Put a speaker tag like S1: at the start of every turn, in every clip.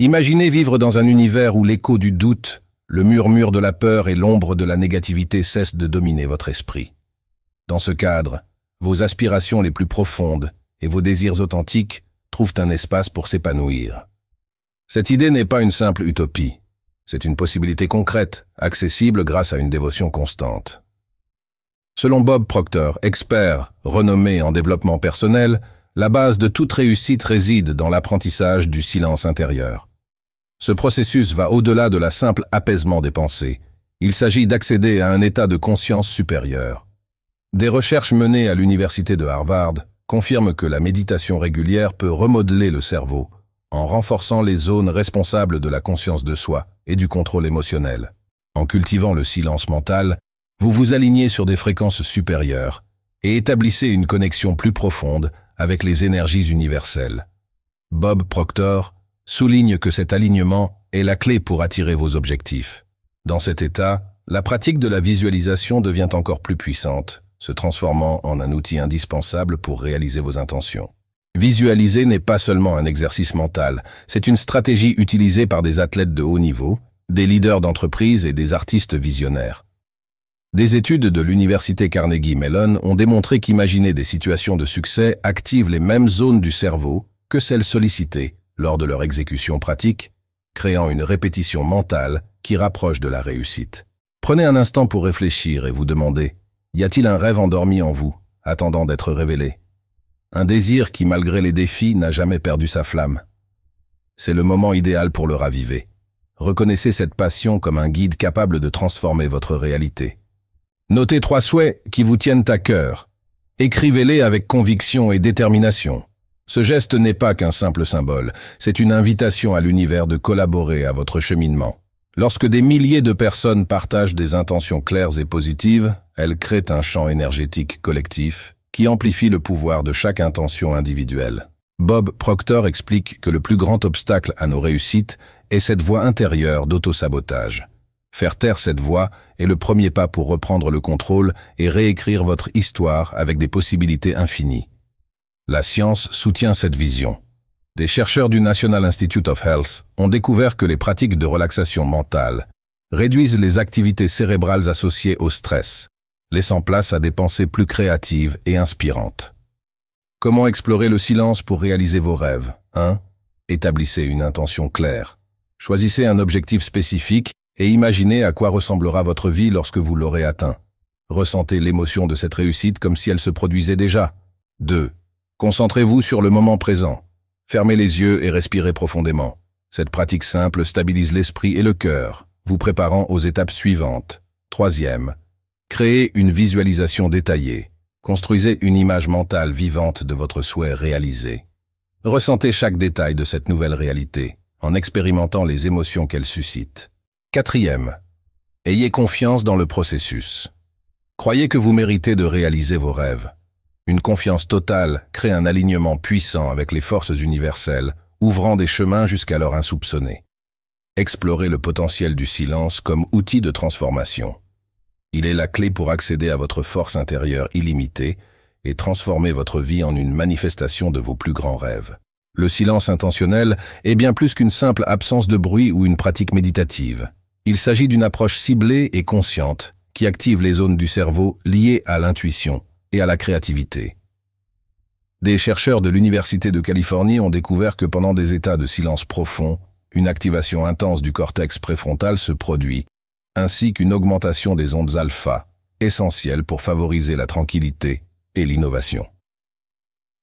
S1: Imaginez vivre dans un univers où l'écho du doute, le murmure de la peur et l'ombre de la négativité cessent de dominer votre esprit. Dans ce cadre, vos aspirations les plus profondes et vos désirs authentiques trouvent un espace pour s'épanouir. Cette idée n'est pas une simple utopie. C'est une possibilité concrète, accessible grâce à une dévotion constante. Selon Bob Proctor, expert renommé en développement personnel, la base de toute réussite réside dans l'apprentissage du silence intérieur. Ce processus va au-delà de la simple apaisement des pensées. Il s'agit d'accéder à un état de conscience supérieur. Des recherches menées à l'université de Harvard confirment que la méditation régulière peut remodeler le cerveau, en renforçant les zones responsables de la conscience de soi et du contrôle émotionnel. En cultivant le silence mental, vous vous alignez sur des fréquences supérieures et établissez une connexion plus profonde avec les énergies universelles. Bob Proctor souligne que cet alignement est la clé pour attirer vos objectifs. Dans cet état, la pratique de la visualisation devient encore plus puissante, se transformant en un outil indispensable pour réaliser vos intentions. Visualiser n'est pas seulement un exercice mental, c'est une stratégie utilisée par des athlètes de haut niveau, des leaders d'entreprise et des artistes visionnaires. Des études de l'université Carnegie Mellon ont démontré qu'imaginer des situations de succès active les mêmes zones du cerveau que celles sollicitées lors de leur exécution pratique, créant une répétition mentale qui rapproche de la réussite. Prenez un instant pour réfléchir et vous demander, y a-t-il un rêve endormi en vous, attendant d'être révélé? Un désir qui, malgré les défis, n'a jamais perdu sa flamme. C'est le moment idéal pour le raviver. Reconnaissez cette passion comme un guide capable de transformer votre réalité. Notez 3 souhaits qui vous tiennent à cœur. Écrivez-les avec conviction et détermination. Ce geste n'est pas qu'un simple symbole, c'est une invitation à l'univers de collaborer à votre cheminement. Lorsque des milliers de personnes partagent des intentions claires et positives, elles créent un champ énergétique collectif qui amplifie le pouvoir de chaque intention individuelle. Bob Proctor explique que le plus grand obstacle à nos réussites est cette voix intérieure d'autosabotage. Faire taire cette voix est le premier pas pour reprendre le contrôle et réécrire votre histoire avec des possibilités infinies. La science soutient cette vision. Des chercheurs du National Institute of Health ont découvert que les pratiques de relaxation mentale réduisent les activités cérébrales associées au stress, laissant place à des pensées plus créatives et inspirantes. Comment explorer le silence pour réaliser vos rêves? 1. Établissez une intention claire. Choisissez un objectif spécifique et imaginez à quoi ressemblera votre vie lorsque vous l'aurez atteint. Ressentez l'émotion de cette réussite comme si elle se produisait déjà. 2. Concentrez-vous sur le moment présent. Fermez les yeux et respirez profondément. Cette pratique simple stabilise l'esprit et le cœur, vous préparant aux étapes suivantes. 3. Créez une visualisation détaillée. Construisez une image mentale vivante de votre souhait réalisé. Ressentez chaque détail de cette nouvelle réalité, en expérimentant les émotions qu'elle suscite. 4. Ayez confiance dans le processus. Croyez que vous méritez de réaliser vos rêves. Une confiance totale crée un alignement puissant avec les forces universelles, ouvrant des chemins jusqu'alors insoupçonnés. Explorez le potentiel du silence comme outil de transformation. Il est la clé pour accéder à votre force intérieure illimitée et transformer votre vie en une manifestation de vos plus grands rêves. Le silence intentionnel est bien plus qu'une simple absence de bruit ou une pratique méditative. Il s'agit d'une approche ciblée et consciente qui active les zones du cerveau liées à l'intuition et à la créativité. Des chercheurs de l'Université de Californie ont découvert que pendant des états de silence profond, une activation intense du cortex préfrontal se produit, ainsi qu'une augmentation des ondes alpha, essentielles pour favoriser la tranquillité et l'innovation.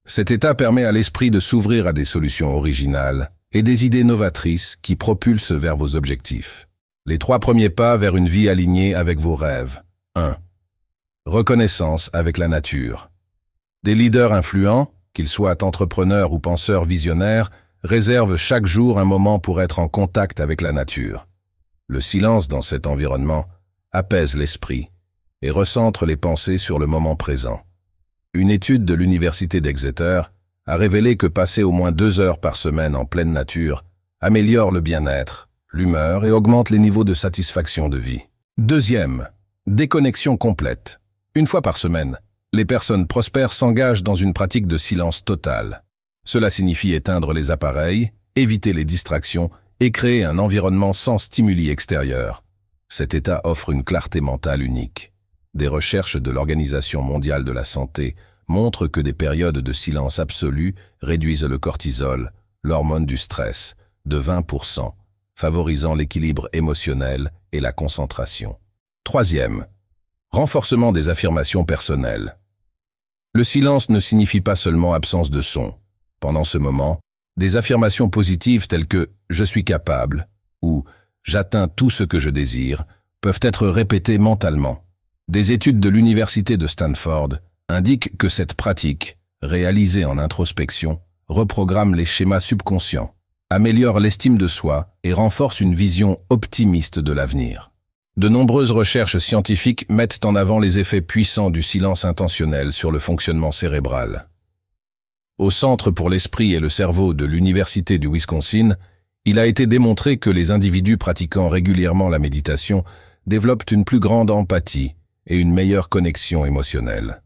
S1: Cet état permet à l'esprit de s'ouvrir à des solutions originales et des idées novatrices qui propulsent vers vos objectifs. Les 3 premiers pas vers une vie alignée avec vos rêves. 1. Reconnaissance avec la nature. Des leaders influents, qu'ils soient entrepreneurs ou penseurs visionnaires, réservent chaque jour un moment pour être en contact avec la nature. Le silence dans cet environnement apaise l'esprit et recentre les pensées sur le moment présent. Une étude de l'université d'Exeter a révélé que passer au moins 2 heures par semaine en pleine nature améliore le bien-être, l'humeur et augmente les niveaux de satisfaction de vie. 2. Déconnexion complète. Une fois par semaine, les personnes prospères s'engagent dans une pratique de silence total. Cela signifie éteindre les appareils, éviter les distractions et créer un environnement sans stimuli extérieurs. Cet état offre une clarté mentale unique. Des recherches de l'Organisation mondiale de la santé montrent que des périodes de silence absolu réduisent le cortisol, l'hormone du stress, de 20%, favorisant l'équilibre émotionnel et la concentration. Troisième, renforcement des affirmations personnelles. Le silence ne signifie pas seulement absence de son. Pendant ce moment, des affirmations positives telles que « je suis capable » ou « j'atteins tout ce que je désire » peuvent être répétées mentalement. Des études de l'université de Stanford indiquent que cette pratique, réalisée en introspection, reprogramme les schémas subconscients, améliore l'estime de soi et renforce une vision optimiste de l'avenir. De nombreuses recherches scientifiques mettent en avant les effets puissants du silence intentionnel sur le fonctionnement cérébral. Au Centre pour l'esprit et le cerveau de l'Université du Wisconsin, il a été démontré que les individus pratiquant régulièrement la méditation développent une plus grande empathie et une meilleure connexion émotionnelle.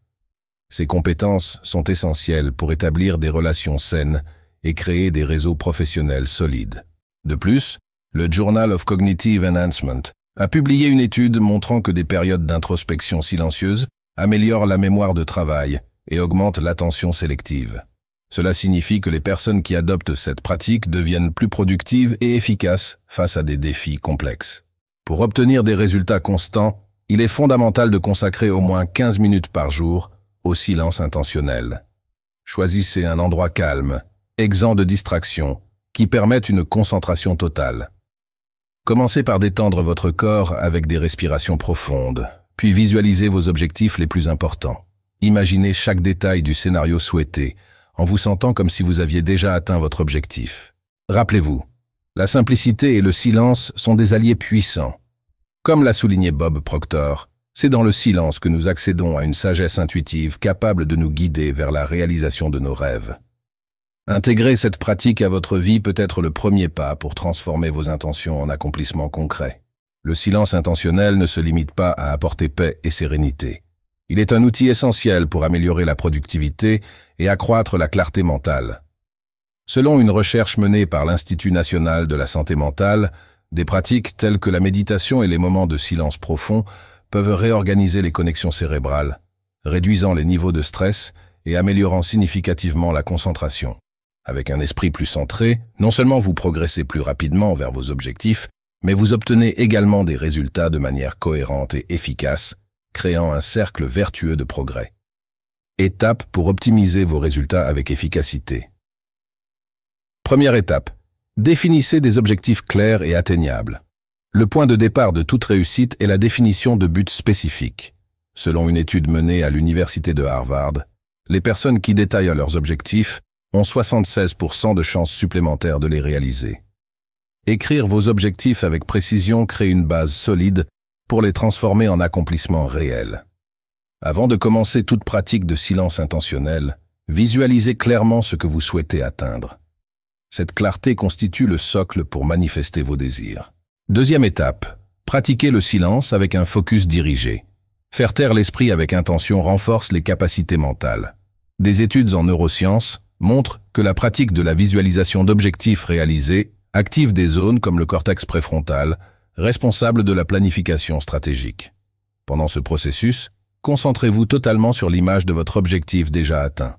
S1: Ces compétences sont essentielles pour établir des relations saines et créer des réseaux professionnels solides. De plus, le Journal of Cognitive Enhancement a publié une étude montrant que des périodes d'introspection silencieuse améliorent la mémoire de travail et augmentent l'attention sélective. Cela signifie que les personnes qui adoptent cette pratique deviennent plus productives et efficaces face à des défis complexes. Pour obtenir des résultats constants, il est fondamental de consacrer au moins 15 minutes par jour au silence intentionnel. Choisissez un endroit calme, exempt de distractions, qui permette une concentration totale. Commencez par détendre votre corps avec des respirations profondes, puis visualisez vos objectifs les plus importants. Imaginez chaque détail du scénario souhaité, en vous sentant comme si vous aviez déjà atteint votre objectif. Rappelez-vous, la simplicité et le silence sont des alliés puissants. Comme l'a souligné Bob Proctor, c'est dans le silence que nous accédons à une sagesse intuitive capable de nous guider vers la réalisation de nos rêves. Intégrer cette pratique à votre vie peut être le premier pas pour transformer vos intentions en accomplissements concrets. Le silence intentionnel ne se limite pas à apporter paix et sérénité. Il est un outil essentiel pour améliorer la productivité et accroître la clarté mentale. Selon une recherche menée par l'Institut national de la santé mentale, des pratiques telles que la méditation et les moments de silence profond peuvent réorganiser les connexions cérébrales, réduisant les niveaux de stress et améliorant significativement la concentration. Avec un esprit plus centré, non seulement vous progressez plus rapidement vers vos objectifs, mais vous obtenez également des résultats de manière cohérente et efficace, créant un cercle vertueux de progrès. Étape pour optimiser vos résultats avec efficacité. Première étape. Définissez des objectifs clairs et atteignables. Le point de départ de toute réussite est la définition de buts spécifiques. Selon une étude menée à l'université de Harvard, les personnes qui détaillent leurs objectifs ont 76% de chances supplémentaires de les réaliser. Écrire vos objectifs avec précision crée une base solide pour les transformer en accomplissements réels. Avant de commencer toute pratique de silence intentionnel, visualisez clairement ce que vous souhaitez atteindre. Cette clarté constitue le socle pour manifester vos désirs. Deuxième étape, pratiquez le silence avec un focus dirigé. Faire taire l'esprit avec intention renforce les capacités mentales. Des études en neurosciences montrent que la pratique de la visualisation d'objectifs réalisés active des zones comme le cortex préfrontal, responsable de la planification stratégique. Pendant ce processus, concentrez-vous totalement sur l'image de votre objectif déjà atteint.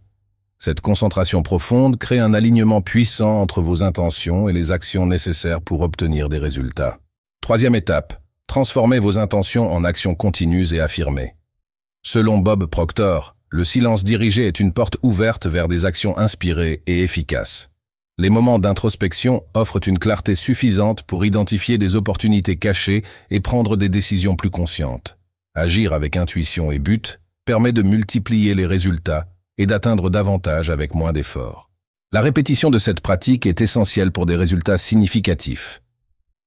S1: Cette concentration profonde crée un alignement puissant entre vos intentions et les actions nécessaires pour obtenir des résultats. Troisième étape, transformez vos intentions en actions continues et affirmées. Selon Bob Proctor, le silence dirigé est une porte ouverte vers des actions inspirées et efficaces. Les moments d'introspection offrent une clarté suffisante pour identifier des opportunités cachées et prendre des décisions plus conscientes. Agir avec intuition et but permet de multiplier les résultats et d'atteindre davantage avec moins d'efforts. La répétition de cette pratique est essentielle pour des résultats significatifs.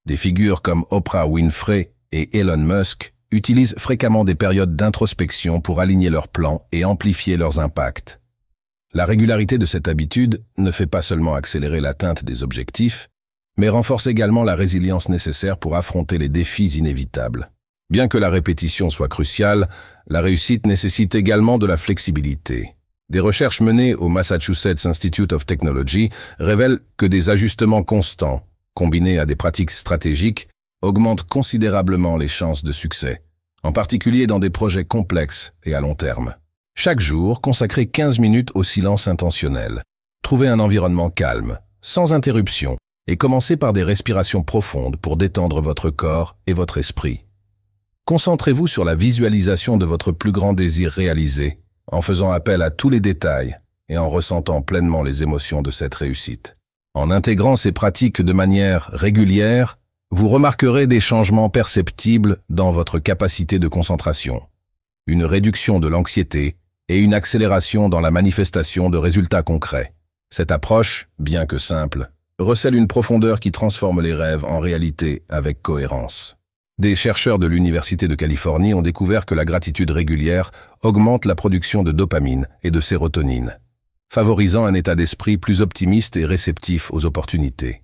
S1: Des figures comme Oprah Winfrey et Elon Musk utilisent fréquemment des périodes d'introspection pour aligner leurs plans et amplifier leurs impacts. La régularité de cette habitude ne fait pas seulement accélérer l'atteinte des objectifs, mais renforce également la résilience nécessaire pour affronter les défis inévitables. Bien que la répétition soit cruciale, la réussite nécessite également de la flexibilité. Des recherches menées au Massachusetts Institute of Technology révèlent que des ajustements constants, combinée à des pratiques stratégiques, augmente considérablement les chances de succès, en particulier dans des projets complexes et à long terme. Chaque jour, consacrez 15 minutes au silence intentionnel. Trouvez un environnement calme, sans interruption, et commencez par des respirations profondes pour détendre votre corps et votre esprit. Concentrez-vous sur la visualisation de votre plus grand désir réalisé, en faisant appel à tous les détails et en ressentant pleinement les émotions de cette réussite. En intégrant ces pratiques de manière régulière, vous remarquerez des changements perceptibles dans votre capacité de concentration, une réduction de l'anxiété et une accélération dans la manifestation de résultats concrets. Cette approche, bien que simple, recèle une profondeur qui transforme les rêves en réalité avec cohérence. Des chercheurs de l'Université de Californie ont découvert que la gratitude régulière augmente la production de dopamine et de sérotonine, favorisant un état d'esprit plus optimiste et réceptif aux opportunités.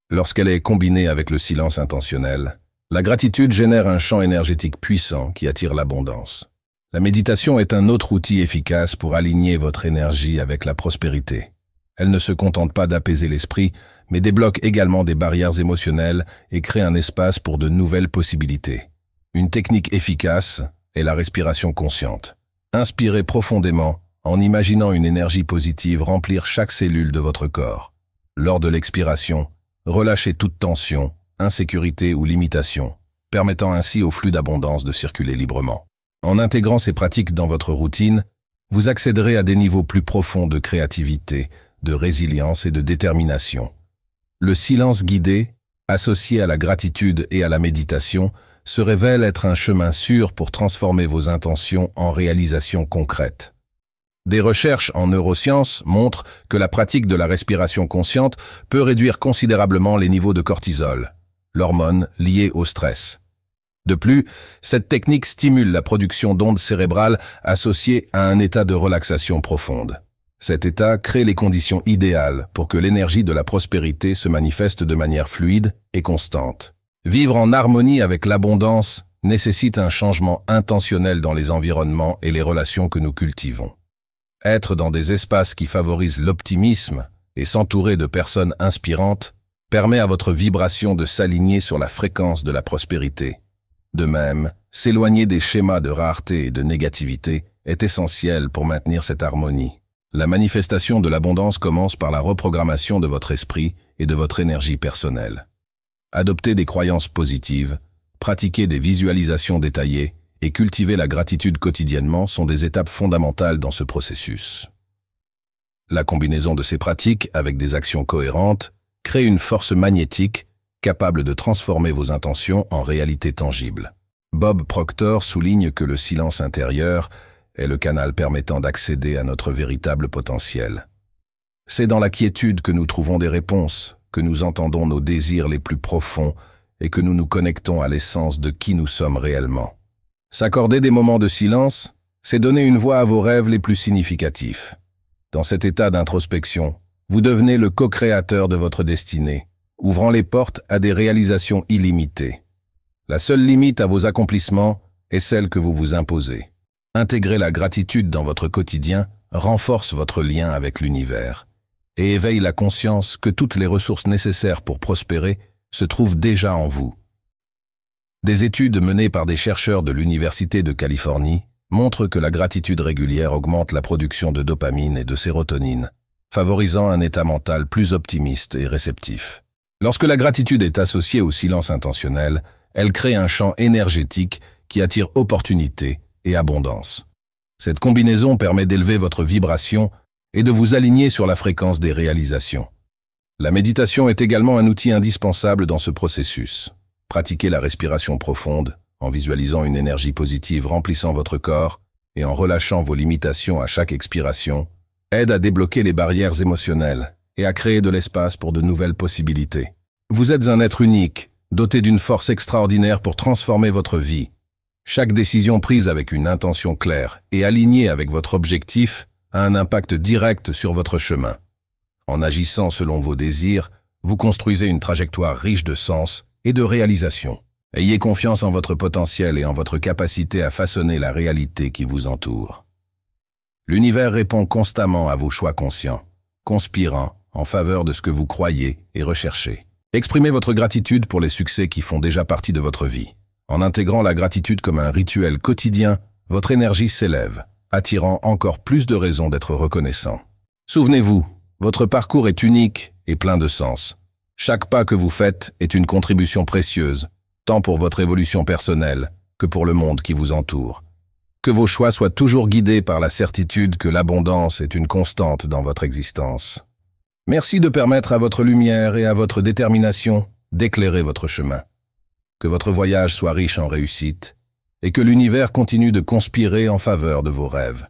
S1: Lorsqu'elle est combinée avec le silence intentionnel, la gratitude génère un champ énergétique puissant qui attire l'abondance. La méditation est un autre outil efficace pour aligner votre énergie avec la prospérité. Elle ne se contente pas d'apaiser l'esprit, mais débloque également des barrières émotionnelles et crée un espace pour de nouvelles possibilités. Une technique efficace est la respiration consciente. Inspirez profondément en imaginant une énergie positive remplir chaque cellule de votre corps. Lors de l'expiration, relâchez toute tension, insécurité ou limitation, permettant ainsi au flux d'abondance de circuler librement. En intégrant ces pratiques dans votre routine, vous accéderez à des niveaux plus profonds de créativité, de résilience et de détermination. Le silence guidé, associé à la gratitude et à la méditation, se révèle être un chemin sûr pour transformer vos intentions en réalisations concrètes. Des recherches en neurosciences montrent que la pratique de la respiration consciente peut réduire considérablement les niveaux de cortisol, l'hormone liée au stress. De plus, cette technique stimule la production d'ondes cérébrales associées à un état de relaxation profonde. Cet état crée les conditions idéales pour que l'énergie de la prospérité se manifeste de manière fluide et constante. Vivre en harmonie avec l'abondance nécessite un changement intentionnel dans les environnements et les relations que nous cultivons. Être dans des espaces qui favorisent l'optimisme et s'entourer de personnes inspirantes permet à votre vibration de s'aligner sur la fréquence de la prospérité. De même, s'éloigner des schémas de rareté et de négativité est essentiel pour maintenir cette harmonie. La manifestation de l'abondance commence par la reprogrammation de votre esprit et de votre énergie personnelle. Adopter des croyances positives, pratiquer des visualisations détaillées et cultiver la gratitude quotidiennement sont des étapes fondamentales dans ce processus. La combinaison de ces pratiques avec des actions cohérentes crée une force magnétique capable de transformer vos intentions en réalité tangible. Bob Proctor souligne que le silence intérieur est le canal permettant d'accéder à notre véritable potentiel. C'est dans la quiétude que nous trouvons des réponses, que nous entendons nos désirs les plus profonds et que nous nous connectons à l'essence de qui nous sommes réellement. S'accorder des moments de silence, c'est donner une voix à vos rêves les plus significatifs. Dans cet état d'introspection, vous devenez le co-créateur de votre destinée, ouvrant les portes à des réalisations illimitées. La seule limite à vos accomplissements est celle que vous vous imposez. Intégrer la gratitude dans votre quotidien renforce votre lien avec l'univers et éveille la conscience que toutes les ressources nécessaires pour prospérer se trouvent déjà en vous. Des études menées par des chercheurs de l'Université de Californie montrent que la gratitude régulière augmente la production de dopamine et de sérotonine, favorisant un état mental plus optimiste et réceptif. Lorsque la gratitude est associée au silence intentionnel, elle crée un champ énergétique qui attire opportunité et abondance. Cette combinaison permet d'élever votre vibration et de vous aligner sur la fréquence des réalisations. La méditation est également un outil indispensable dans ce processus. Pratiquez la respiration profonde, en visualisant une énergie positive remplissant votre corps et en relâchant vos limitations à chaque expiration, aide à débloquer les barrières émotionnelles et à créer de l'espace pour de nouvelles possibilités. Vous êtes un être unique, doté d'une force extraordinaire pour transformer votre vie. Chaque décision prise avec une intention claire et alignée avec votre objectif a un impact direct sur votre chemin. En agissant selon vos désirs, vous construisez une trajectoire riche de sens et de réalisation. Ayez confiance en votre potentiel et en votre capacité à façonner la réalité qui vous entoure. L'univers répond constamment à vos choix conscients, conspirant en faveur de ce que vous croyez et recherchez. Exprimez votre gratitude pour les succès qui font déjà partie de votre vie. En intégrant la gratitude comme un rituel quotidien, votre énergie s'élève, attirant encore plus de raisons d'être reconnaissant. Souvenez-vous, votre parcours est unique et plein de sens. Chaque pas que vous faites est une contribution précieuse, tant pour votre évolution personnelle que pour le monde qui vous entoure. Que vos choix soient toujours guidés par la certitude que l'abondance est une constante dans votre existence. Merci de permettre à votre lumière et à votre détermination d'éclairer votre chemin. Que votre voyage soit riche en réussite et que l'univers continue de conspirer en faveur de vos rêves.